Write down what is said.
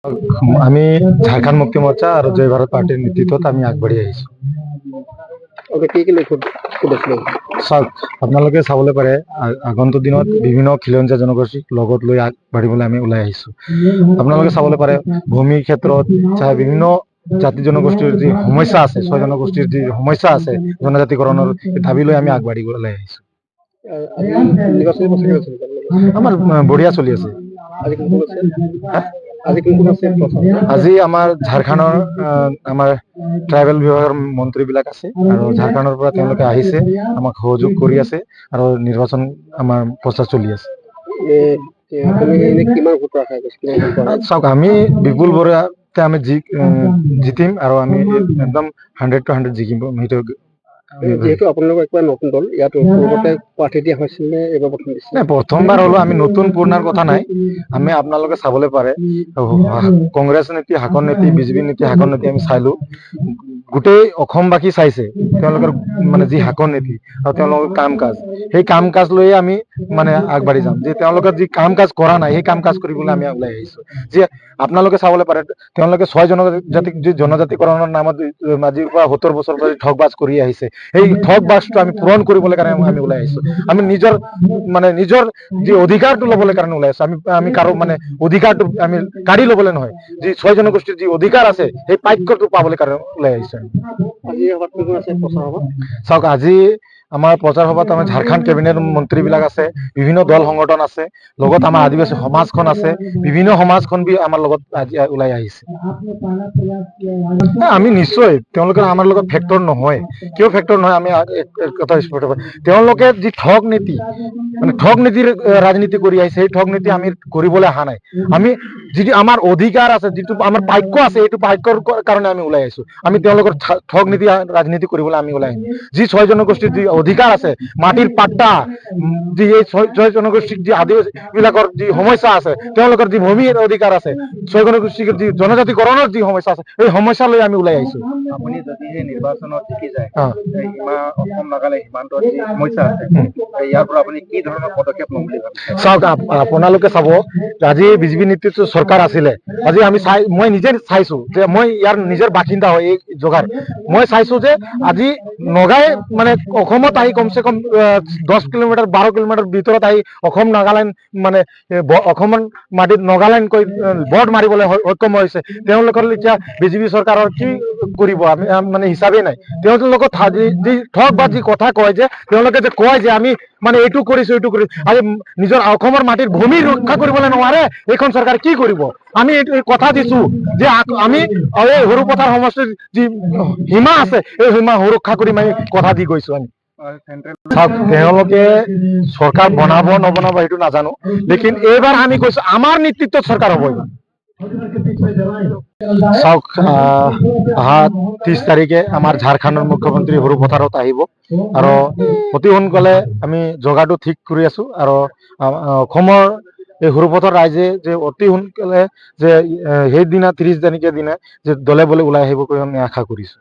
আমি ঝাৰখণ্ড মুক্তি মৰ্চা আৰু জয় ভাৰত পাৰ্টিৰ নেতৃত্বত আমি আগবাঢ়ি আহিছো। চাওক, আপোনালোকে চাবলৈ পাৰে আগন্তুক দিনত বিভিন্ন খিলঞ্জীয়া জনগোষ্ঠীক লগত লৈ আগবাঢ়িবলৈ আমি ওলাই আহিছো। আপোনালোকে চাবলৈ পাৰে ভূমিৰ ক্ষেত্ৰত চাহে বিভিন্ন জাতি জনগোষ্ঠীৰ যি সমস্যা আছে, ছয় জনগোষ্ঠীৰ যি সমস্যা আছে জনজাতিকৰণৰ দাবী লৈ আমি আগবাঢ়ি ওলাই আহিছো। আমাৰ বঢ়িয়া চলি আছে। আজি আমাৰ ঝাৰখণ্ডৰ আমাৰ ট্ৰাইবেল বিভাগৰ মন্ত্ৰীবিলাক আছে আৰু ঝাৰখণ্ডৰ পৰা তেওঁলোকে আহিছে, আমাক সহযোগ কৰি আছে আৰু নিৰ্বাচন আমাৰ প্ৰচাৰ চলি আছে। চাওক, আমি বিপুল বৰুৱাতে আমি জিতিম আৰু আমি একদম 100% জিকিম। যিহেতু আপোনালোকৰ একবাৰ নতুন দল, ইয়াত পূৰ্বতে প্ৰাৰ্থী দিয়া হৈছিল নে এইবাৰ প্ৰথম দিছে? প্ৰথমবাৰ হলো আমি নতুন পুৰণাৰ কথা নাই। আমি আপোনালোকে চাবলৈ পাৰে কংগ্ৰেছ নীতি, শাসন নীতি, বিজেপি নীতি, শাসন নীতি আমি চাইলো। গোটেই অসমবাসী চাইছে তেওঁলোকৰ মানে যি শাসন নীতি আৰু তেওঁলোকৰ কাম কাজ, সেই কাম কাজ লৈয়ে আমি মানে আগবাঢ়ি যাম। যে তেওঁলোকৰ যি কাম কাজ কৰা নাই সেই কাম কাজ কৰিবলৈ আমি ওলাই আহিছো। যে আপোনালোকে চাবলৈ পাৰে তেওঁলোকে 6 জনজাতিক যি জনজাতিকৰণৰ নামত আজিৰ পৰা 70 বছৰ ধৰি ঠগ বাজ কৰি আহিছে, সেই ঠগ বাজটো আমি পূৰণ কৰিবলৈ কাৰণে আমি ওলাই আহিছো। আমি নিজৰ যি অধিকাৰটো ল'বলৈ কাৰণে ওলাই আছো। আমি কাৰো মানে অধিকাৰটো আমি কাঢ়ি ল'বলৈ নহয়, যি 6 জনগোষ্ঠীৰ যি অধিকাৰ আছে সেই প্ৰাপ্যটো পাবলৈ কাৰণে ওলাই আহিছো। চাওক, আজি আমাৰ প্ৰচাৰ সভাত আমাৰ ঝাৰখণ্ড কেবিনেট মন্ত্ৰীবিলাক আছে, বিভিন্ন দল সংগঠন আছে, লগত আমাৰ আদিবাসী সমাজখন আছে, বিভিন্ন সমাজখন আমাৰ লগত আজি ওলাই আহিছে। আমি নিশ্চয় তেওঁলোকে আমাৰ লগত ফেক্টৰ নহয়। কিয় ফেক্টৰ নহয়? আমি কথা স্পষ্ট কৰোঁ, তেওঁলোকে যি ঠগ নীতি মানে ঠগ নীতিৰ ৰাজনীতি কৰি আহিছে, সেই ঠগ নীতি আমি কৰিবলৈ অহা নাই। আমি যিটো আমাৰ অধিকাৰ আছে, যিটো আমাৰ ভাগ্য আছে, এইটো ভাগ্যৰ কাৰণে আমি ওলাই আহিছো। আমি তেওঁলোকৰ ঠগ নীতি ৰাজনীতি কৰিবলৈ আমি ওলাই আহিম। যি 6 জনগোষ্ঠীৰ যি অধিকাৰ আছে, মাটিৰ পাট্টা, যি এই 6 জনগোষ্ঠীৰ যি আদিবাসী বিলাকৰ যি সমস্যা আছে, তেওঁলোকৰ যি ভূমিৰ অধিকাৰ আছে, 6 জনগোষ্ঠীৰ যি জনজাতিকৰণৰ যি সমস্যা আছে, এই সমস্যা লৈ আমি ওলাই আহিছো। আপুনি যদি এই নিৰ্বাচনত জিকি যায়, অসম নাগালেণ্ড সীমান্তৰ যি সমস্যা আছে, ইয়াৰ পৰা আপুনি কি ধৰণৰ পদক্ষেপ ল'ম বুলি ভাবিছে? চাওক, আপোনালোকে চাব, আজি বিজেপি নেতৃত্বৰ চৰকাৰ আছিলে, আজি মই নিজে চাইছো যে মই ইয়াৰ নিজৰ বাসিন্দা হয় এই জগাৰ। মই চাইছো যে আজি নগাই মানে অসমত আহি কমচে কম 10 কিলোমিটাৰ 12 কিলোমিটাৰ ভিতৰত আহি অসম নাগালেণ্ড মানে অসমৰ মাটিত নাগালেণ্ড কৈ বৰ্ড মাৰিবলৈ সক্ষম হৈছে। তেওঁলোকৰ এতিয়া বিজেপি চৰকাৰৰ কি কৰিব আমি মানে হিচাপেই নাই। তেওঁলোকৰ যি ঠগ বা যি কথা কয়, যে তেওঁলোকে যে কয় যে আমি মানে এইটো কৰিছো এইটো কৰিছো, আজি নিজৰ অসমৰ মাটিৰ ভূমি ৰক্ষা কৰিবলৈ নোৱাৰে এইখন চৰকাৰ কি কৰিব? আমি এই কথা দিছো যে আমি এই সৰুপথাৰ সমষ্টিৰ যি সীমা আছে এই সীমা সুৰক্ষা কৰিম, আমি কথা দি গৈছো। আমি তেওঁলোকে চৰকাৰ বনাব নবনাব সেইটো নাজানো, লেকিন এইবাৰ আমি কৈছো আমাৰ নেতৃত্বত চৰকাৰ হ'ব। চাওক, অহা 30 তাৰিখে আমাৰ ঝাৰখণ্ডৰ মুখ্যমন্ত্ৰী সৰুপথাৰত আহিব আৰু অতি সোনকালে আমি জগাটো ঠিক কৰি আছো। আৰু অসমৰ এই সৰুপথাৰ ৰাইজে যে অতি সোনকালে যে সেইদিনা 30 তাৰিখে দিনা যে দলে বলে ওলাই আহিব আমি আশা কৰিছো।